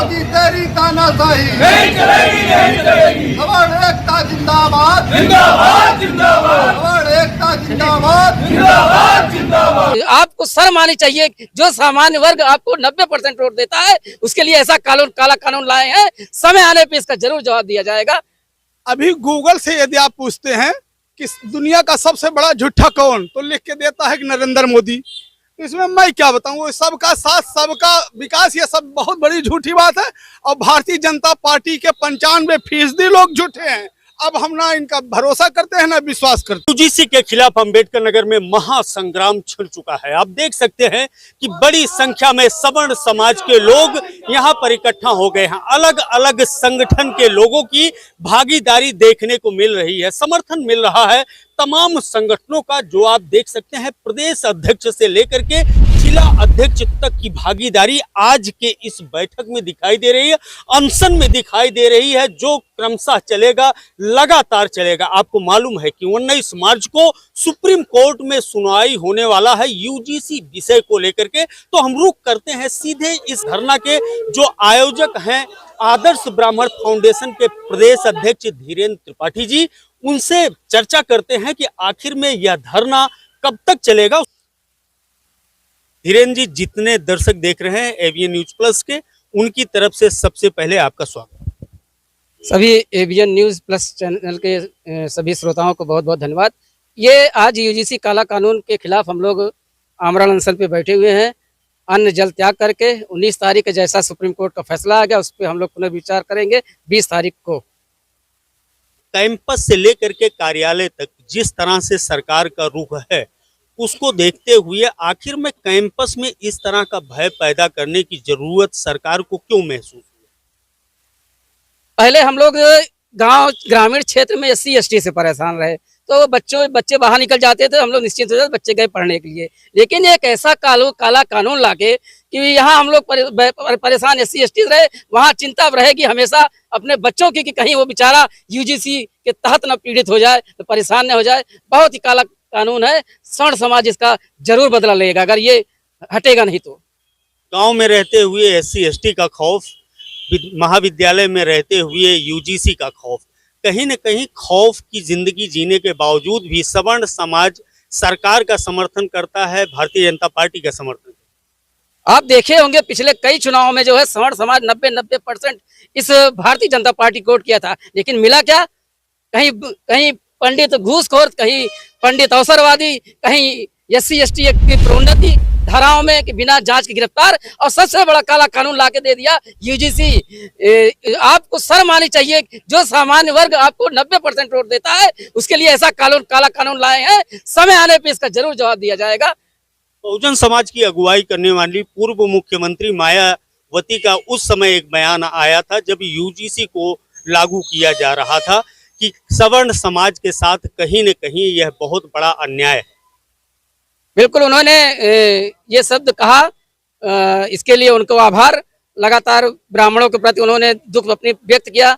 नहीं चलेगी, नहीं चलेगी। सवर्ण एकता जिंदाबाद, जिंदाबाद जिंदाबाद सवर्ण एकता जिंदाबाद। जिंदाबाद जिंदाबाद। आपको शर्म आनी चाहिए। जो सामान्य वर्ग आपको 90% वोट देता है, उसके लिए ऐसा काला कानून लाए हैं। समय आने पे इसका जरूर जवाब दिया जाएगा। अभी गूगल से यदि आप पूछते हैं कि दुनिया का सबसे बड़ा झूठा कौन, तो लिख के देता है कि नरेंद्र मोदी। इसमें मैं क्या बताऊं, वो सबका साथ सबका विकास, ये सब बहुत बड़ी झूठी बात है। और भारतीय जनता पार्टी के 95% लोग झूठे हैं। अब हम ना इनका भरोसा करते हैं ना विश्वास करते। यूजीसी के खिलाफ अंबेडकर नगर में महासंग्राम छिड़ चुका है। आप देख सकते हैं कि बड़ी संख्या में सवर्ण समाज के लोग यहां पर इकट्ठा हो गए हैं। अलग अलग संगठन के लोगों की भागीदारी देखने को मिल रही है, समर्थन मिल रहा है तमाम संगठनों का, जो आप देख सकते हैं प्रदेश अध्यक्ष से लेकर के जिला अध्यक्ष तक की भागीदारी आज के इस बैठक में दिखाई दे रही है, अनशन में दिखाई दे रही है, जो क्रमशः चलेगा, लगातार चलेगा। आपको मालूम है कि 19 मार्च को सुप्रीम कोर्ट में सुनवाई होने वाला है यूजीसी विषय को लेकर के। तो हम रुख करते हैं सीधे इस धरना के जो आयोजक हैं आदर्श ब्राह्मण फाउंडेशन के प्रदेश अध्यक्ष धीरेन्द्र त्रिपाठी जी, उनसे चर्चा करते हैं कि आखिर में यह धरना कब तक चलेगा। धीरेन्द्र जी, जितने दर्शक देख रहे हैं एवीएन न्यूज प्लस के, उनकी तरफ से सबसे पहले आपका स्वागत। सभी एवीएन न्यूज प्लस चैनल के सभी श्रोताओं को बहुत बहुत धन्यवाद। ये आज यूजीसी काला कानून के खिलाफ हम लोग आमरण अनशन पे बैठे हुए हैं। अन्न जल त्याग करके 19 तारीख का जैसा सुप्रीम कोर्ट का फैसला आ गया, उस पर हम लोग पुनर्विचार करेंगे 20 तारीख को। कैंपस से लेकर के कार्यालय तक जिस तरह से सरकार का रुख है, उसको देखते हुए आखिर में कैंपस में इस तरह का भय पैदा करने की जरूरत सरकार को क्यों महसूस हुई? पहले हम लोग गांव ग्रामीण क्षेत्र में SC/ST से परेशान रहे, तो बच्चे बाहर निकल जाते थे, हम लोग निश्चिंत हो जाते, बच्चे गए पढ़ने के लिए। लेकिन एक ऐसा काला कानून लाके कि यहाँ हम लोग परेशान SC/ST रहे, वहाँ चिंता रहेगी हमेशा अपने बच्चों की कि कहीं वो बेचारा यूजीसी के तहत न पीड़ित हो जाए, तो परेशान न हो जाए। बहुत ही काला कानून है। सवर्ण समाज इसका जरूर बदला लेगा अगर ये हटेगा नहीं तो। गांव में रहते हुए SC/ST का खौफ, महाविद्यालय में रहते हुए यूजीसी का खौफ, कहीं न कहीं खौफ की जिंदगी जीने के बावजूद भी सवर्ण समाज सरकार का समर्थन करता है, भारतीय जनता पार्टी का समर्थन। आप देखे होंगे पिछले कई चुनावों में जो है सवर्ण समाज 90% इस भारतीय जनता पार्टी को वोट किया था, लेकिन मिला क्या? कहीं पंडित घूसखोर, कहीं पंडित अवसरवादी, कहीं SC/ST की प्रोन्नति धाराओं में कि बिना जांच के गिरफ्तार, और सबसे बड़ा काला कानून लाके दे दिया यूजीसी। आपको शर्म आनी चाहिए। जो सामान्य वर्ग आपको 90% वोट देता है, उसके लिए ऐसा काला कानून लाए हैं। समय आने पे इसका जरूर जवाब दिया जाएगा। बहुजन समाज की अगुवाई करने वाली पूर्व मुख्यमंत्री मायावती का उस समय एक बयान आया था जब यूजीसी को लागू किया जा रहा था कि सवर्ण समाज के साथ कहीं न कहीं यह बहुत बड़ा अन्याय है। बिल्कुल, उन्होंने ये शब्द कहा, इसके लिए उनको आभार। लगातार ब्राह्मणों के प्रति उन्होंने दुख अपनी व्यक्त किया।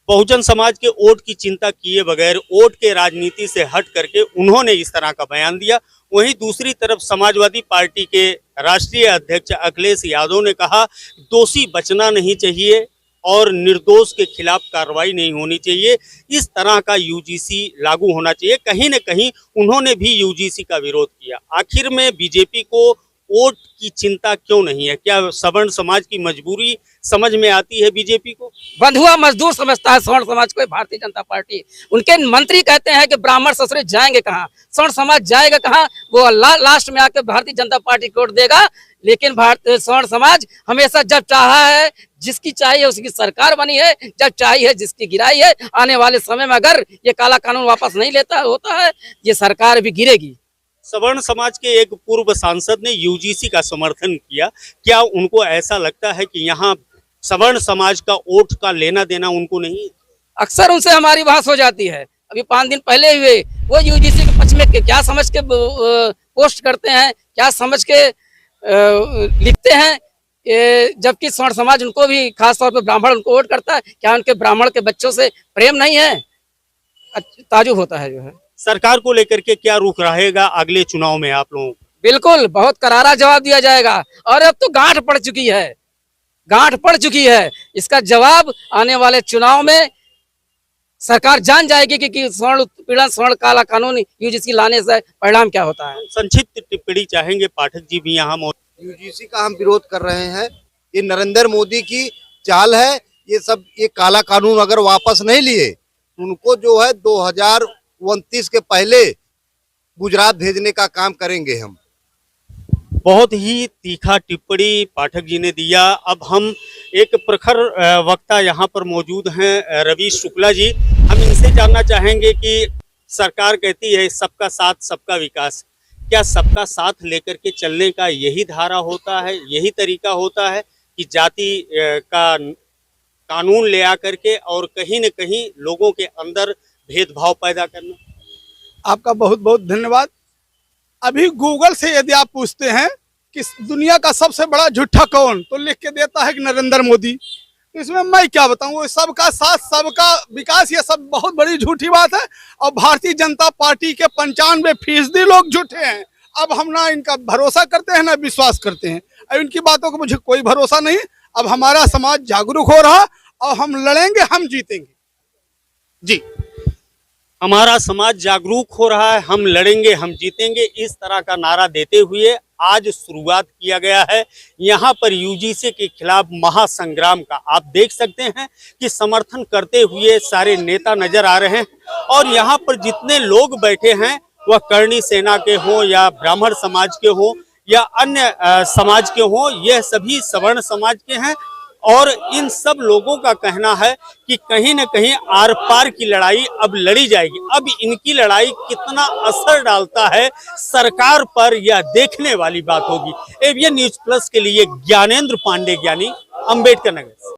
बहुजन समाज के वोट की चिंता किए बगैर, वोट के राजनीति से हट करके उन्होंने इस तरह का बयान दिया। वहीं दूसरी तरफ समाजवादी पार्टी के राष्ट्रीय अध्यक्ष अखिलेश यादव ने कहा दोषी बचना नहीं चाहिए और निर्दोष के खिलाफ कार्रवाई नहीं होनी चाहिए, इस तरह का यूजीसी लागू होना चाहिए। कहीं न कहीं उन्होंने भी यूजीसी का विरोध किया। आखिर में बीजेपी को वोट की चिंता क्यों नहीं है? क्या सवर्ण समाज की मजबूरी समझ में आती है बीजेपी को? बंधुआ मजदूर समझता है सवर्ण समाज को भारतीय जनता पार्टी। उनके मंत्री कहते हैं कि ब्राह्मण ससुरे जाएंगे कहाँ, सवर्ण समाज जाएगा कहाँ? वो लास्ट में आकर भारतीय जनता पार्टी को वोट देगा। लेकिन भारतीय सवर्ण समाज हमेशा जब चाहा है, जिसकी चाहिए उसकी सरकार बनी है, जब चाहिए जिसकी गिराई है। आने वाले समय में अगर ये काला कानून वापस नहीं लेता होता है, ये सरकार भी गिरेगी। सवर्ण समाज के एक पूर्व सांसद ने यूजीसी का समर्थन किया। क्या उनको ऐसा लगता है कि यहाँ सवर्ण समाज का वोट का लेना देना उनको नहीं? अक्सर उनसे हमारी बहस हो जाती है। अभी 5 दिन पहले हुए, वो यूजीसी के पक्ष में क्या समझ के पोस्ट करते हैं, क्या समझ के लिखते हैं, जबकि सवर्ण समाज उनको भी, खासतौर पर ब्राह्मण उनको वोट करता है। क्या उनके ब्राह्मण के बच्चों से प्रेम नहीं है? ताजुब होता है जो है। सरकार को लेकर के क्या रुख रहेगा अगले चुनाव में आप लोगों? बिल्कुल बहुत करारा जवाब दिया जाएगा, और अब तो गांठ पड़ चुकी है। गांठ पड़ चुकी है। इसका जवाब आने वाले चुनाव में सरकार जान जाएगी कि स्वर्ण उत्पीड़न, स्वर्ण काला कानून यूजीसी लाने से परिणाम क्या होता है। संक्षिप्त टिप्पणी चाहेंगे, पाठक जी भी यहाँ मौजूद। यूजीसी का हम विरोध कर रहे हैं। ये नरेंद्र मोदी की चाल है। ये काला कानून अगर वापस नहीं लिए तो उनको जो है 2029 के पहले गुजरात भेजने का काम करेंगे हम। बहुत ही तीखा टिप्पणी पाठक जी ने दिया। अब हम एक प्रखर वक्ता यहाँ पर मौजूद हैं, रवीश शुक्ला जी। हम इनसे जानना चाहेंगे कि सरकार कहती है सबका साथ सबका विकास, क्या सबका साथ लेकर के चलने का यही धारा होता है, यही तरीका होता है कि जाति का कानून ले आकर के और कहीं न कहीं लोगों के अंदर भेदभाव पैदा करना? आपका बहुत बहुत धन्यवाद। अभी गूगल से यदि आप पूछते हैं कि दुनिया का सबसे बड़ा झूठा कौन, तो लिख के देता है कि नरेंद्र मोदी। इसमें मैं क्या बताऊं, वो सबका साथ सबका विकास, ये सब बहुत बड़ी झूठी बात है। और भारतीय जनता पार्टी के 95% लोग झूठे हैं। अब हम ना इनका भरोसा करते हैं ना विश्वास करते हैं। अब इनकी बातों को मुझे कोई भरोसा नहीं। अब हमारा समाज जागरूक हो रहा और हम लड़ेंगे, हम जीतेंगे। जी, हमारा समाज जागरूक हो रहा है, हम लड़ेंगे, हम जीतेंगे, इस तरह का नारा देते हुए आज शुरुआत किया गया है यहाँ पर यूजीसी के खिलाफ महासंग्राम का। आप देख सकते हैं कि समर्थन करते हुए सारे नेता नजर आ रहे हैं और यहाँ पर जितने लोग बैठे हैं वह करणी सेना के हों या ब्राह्मण समाज के हों या अन्य समाज के हों, यह सभी सवर्ण समाज के हैं। और इन सब लोगों का कहना है कि कहीं न कहीं आर पार की लड़ाई अब लड़ी जाएगी। अब इनकी लड़ाई कितना असर डालता है सरकार पर, यह देखने वाली बात होगी। एवीएन न्यूज प्लस के लिए ज्ञानेंद्र पांडे, ज्ञानी, अंबेडकर नगर।